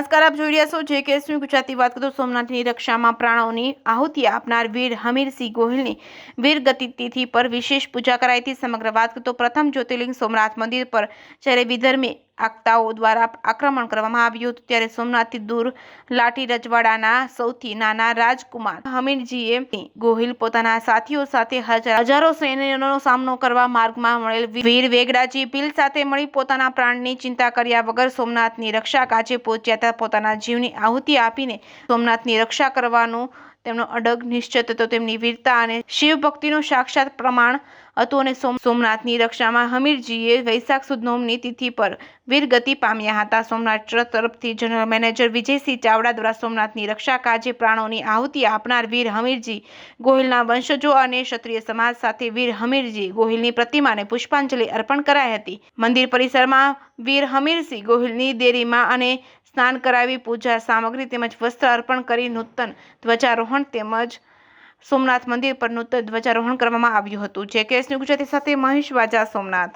નમસ્કાર, આપ જોઈ રહ્યા છો JKS ન્યૂઝ ગુજરાતી। વાત કરીએ તો સોમનાથની રક્ષામાં પ્રાણોની આહુતિ આપનાર વીર હમીરસિંહ ગોહિલની વીરગતિ તિથિ પર વિશેષ પૂજા કરાઈ હતી। સમગ્ર વાત કરીએ તો પ્રથમ જ્યોતિર્લિંગ સોમનાથ મંદિર પર જ્યારે વિધર્મી આક્તાઓ દ્વારા આક્રમણ કરવામાં આવ્યું હતું ત્યારે સોમનાથથી દૂર લાઠી રજવાડાના સૌથી નાના રાજકુમાર હમીરસિંહ ગોહિલ પોતાના સાથીઓ સાથે હજારો સૈન્યનો સામનો કરવા માર્ગમાં મળેલ વીર વેગડાજી ભીલ સાથે મળી પોતાના પ્રાણની ચિંતા કર્યા વગર સોમનાથની રક્ષા કાજે પહોંચ્યા હતા। પોતાના જીવની આહુતિ આપીને સોમનાથની રક્ષા કરવાનો તેમનો અડગ નિશ્ચય હતો। તેમની વીરતા અને શિવ ભક્તિનું સાક્ષાત પ્રમાણ હતું અને સોમનાથની રક્ષામાં હમીરજીએ વૈશાખ સુદ નોમની તિથિ પર વીરગતિ પામ્યા હતા। સોમનાથ ટ્રસ્ટ તરફથી જનરલ મેનેજર વિજયસિંહ ચાવડા દ્વારા સોમનાથની રક્ષા કાજે પ્રાણોની આહુતિ આપનાર વીર હમીરસિંહ ગોહિલના વંશજો અને ક્ષત્રિય સમાજ સાથે વીર હમીરસિંહ ગોહિલની પ્રતિમાને પુષ્પાંજલિ અર્પણ કરાઈ હતી। મંદિર પરિસરમાં વીર હમીરસિંહ ગોહિલની દેરીમાં અને સ્નાન કરાવી પૂજા સામગ્રી તેમજ વસ્ત્ર અર્પણ કરી નૂતન ધ્વજારોહણ તેમજ સોમનાથ મંદિર પર નૂતન ધ્વજારોહણ કરવામાં આવ્યું હતું। JKS ન્યૂઝ ગુજરાતી સાથે મહેશ વાજા, સોમનાથ।